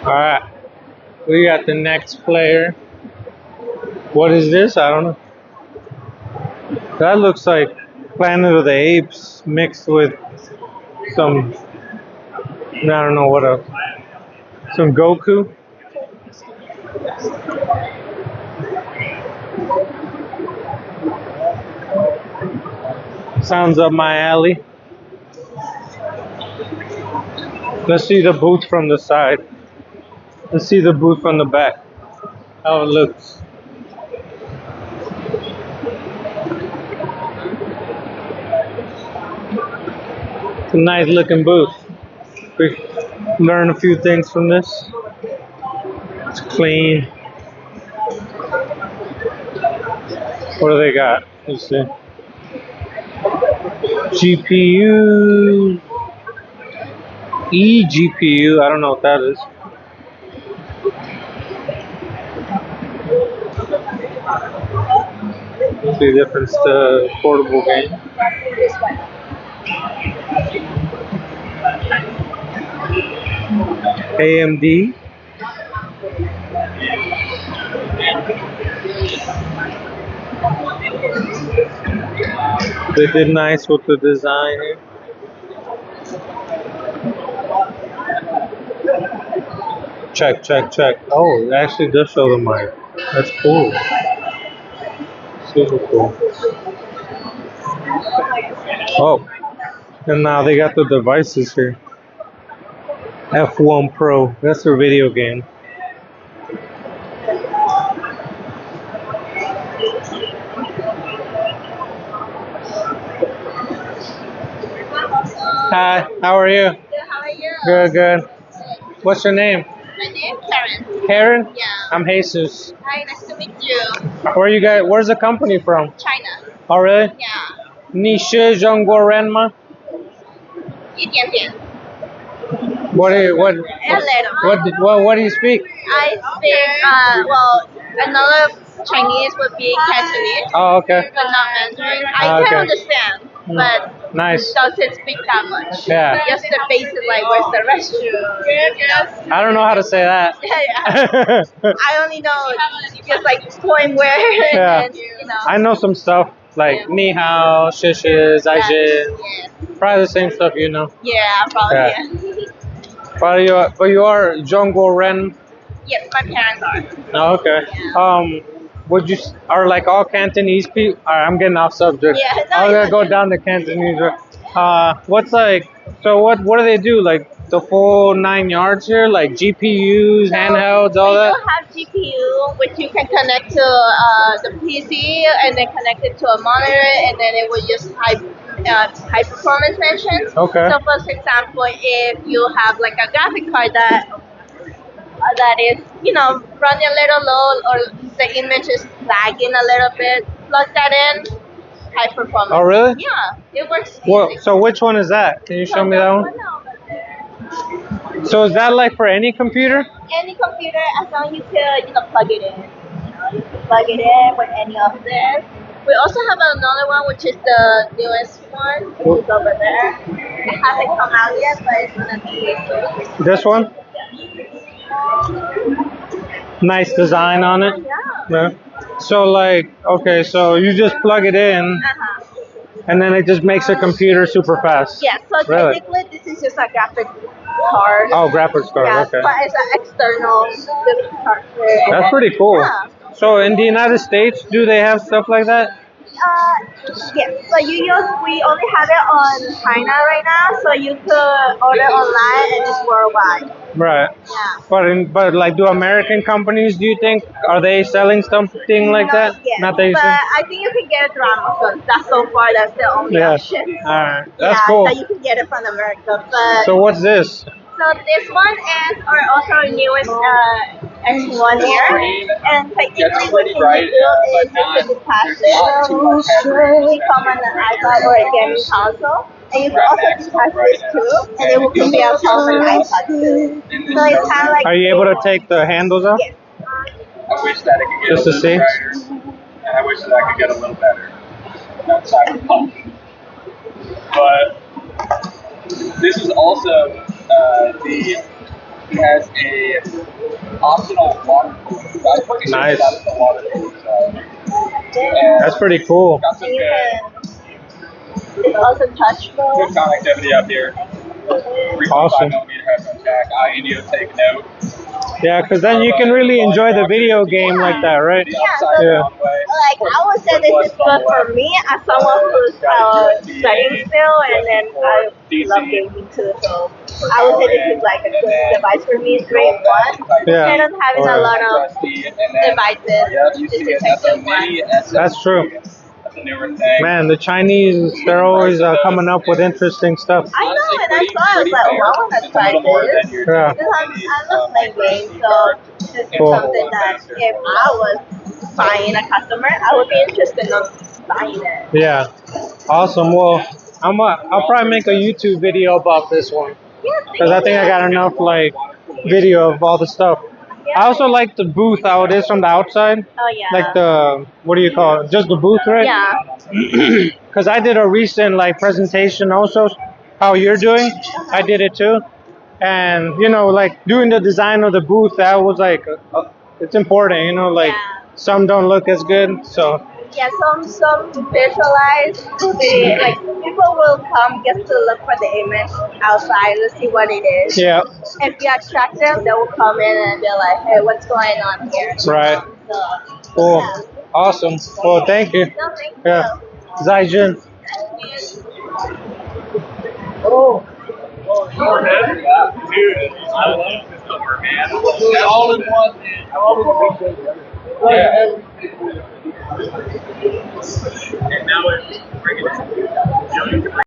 Alright, we got the next player. What is this? I don't know. That looks like Planet of the Apes mixed with some, I don't know what else. Some Goku. Sounds up my alley. Let's see the booth from the side. Let's see the booth from the back. How it looks. It's a nice looking booth. We learn a few things from this. It's clean. What do they got? Let's see. GPU. eGPU. I don't know what that is. See different portable game. AMD. They did nice with the design here. Check. Oh, it actually does show the mic. That's cool. Super cool. Oh, and now they got the devices here. F1 Pro. That's their video game. Hi, how are you? Good, how are you? Good. What's your name? My name is Karen. Karen? Yeah. I'm Jesus. Hi, nice to meet you. Where you guys? Where's the company from? China. Oh, really? Yeah. 你是中国人吗？一点点. What do you, what A little. what do you speak? I speak, well, another Chinese would be Cantonese, Oh, okay. but not Mandarin. I Ah, can okay. understand, but Nice. doesn't speak that much. Yeah. Just the basic, like, where's the restroom? Yes. I don't know how to say that. Yeah. I only know just like point where Yeah. and you know. I know some stuff like ni hao, shishi, zaijin. Yeah. Probably the same stuff you know. Yeah, probably. Yeah. But you are Zhongguo Ren. Yes, my parents are. Oh, okay. Yeah. Would you are like all Cantonese people? I'm getting off subject. Yeah, no, I'm gonna it's go okay. down to Cantonese. What's like? So what do they do? Like the full 9 yards here? Like GPUs, handhelds, all we that? do have GPU, which you can connect to the PC and then connect it to a monitor, and then it will use high performance mentions. Okay. So, for example, if you have like a graphic card that is, running a little low, or the image is lagging a little bit, plug that in, high performance. Oh, really? Yeah, it works. Well, easy. so which one is that? Can you show me that one? So is that like for any computer? Any computer, as long as you can, plug it in. You can plug it in with any of this. We also have another one, which is the newest one, which is over there. It hasn't come out yet, but it's gonna be soon. This one? Nice design on it. Yeah. So like, okay, so you just plug it in, and then it just makes a computer super fast. Yeah. So Really? technically, this is just a graphic card. Oh, graphics card. Yeah, Okay. but it's an external card. That's pretty cool. Yeah. So in the United States, do they have stuff like that? Yes, so we only have it on China right now, so you could order online and it's worldwide. Right. Yeah. But like, do American companies? Do you think are they selling something like that? Yes, Not that you but think? I think you can get it through Amazon. That's so far. That's the only Yeah. option. All right. That's yeah, cool. So you can get it from America, but So what's this? so this one is our newest X1 here, and technically what you can do is you can detach it. It come on an iPad or a gaming console, and you can also detach this too, and it will be able to on an iPad too. So it's kind of like. Are you able to take the handles off? Yes. I wish that it could get Just a to little see? brighter, and I wish that I could get a little better. That's cyberpunk. But this is also the It has a optional water cooler. I'm pretty sure Nice. that's the water cooler. That's pretty cool. Got some And you good, can, it's also touchable. good connectivity up here. 3.5 Awesome. millimeter headphone jack. Indio, take note. Yeah, because then you can really enjoy the video game like that, right? The upside Yeah. down way. Like I would say this is good for me as someone who's studying still, and then I love gaming too. So I would say this is like a good device for me. It's grade one. Yeah. Instead of having a lot of devices, You this see is it, that's a a good mini one. SSD. That's true. That's a newer thing. Man, the Chinese, they're always coming up with interesting stuff. I know, and I saw it, I was like, oh, I want to try this. Yeah. Because I love playing games, so this is Cool. something that if I was buying a customer, I would be interested in buying it. Yeah. Awesome. Well, I'll probably make a YouTube video about this one. Because I think I got enough like video of all the stuff. I also like the booth how it is from the outside. Oh yeah. Like the, what do you call it? Just the booth, right? Yeah. Because I did a recent like presentation also, how you're doing. I did it too. And, you know, like doing the design of the booth, that was like, it's important, you know, like Yeah. some don't look as good. So, Yeah, some visualize the like people will come just to look for the image outside to see what it is. yeah, If you attract them, they will come in and be like, "Hey, what's going on here?" right. So, Cool. yeah. Awesome. Well, thank you. No, thank Yeah. you. Zaijun. Dude, I love this number, man. All in one, man. Yeah. And now it's bringing it.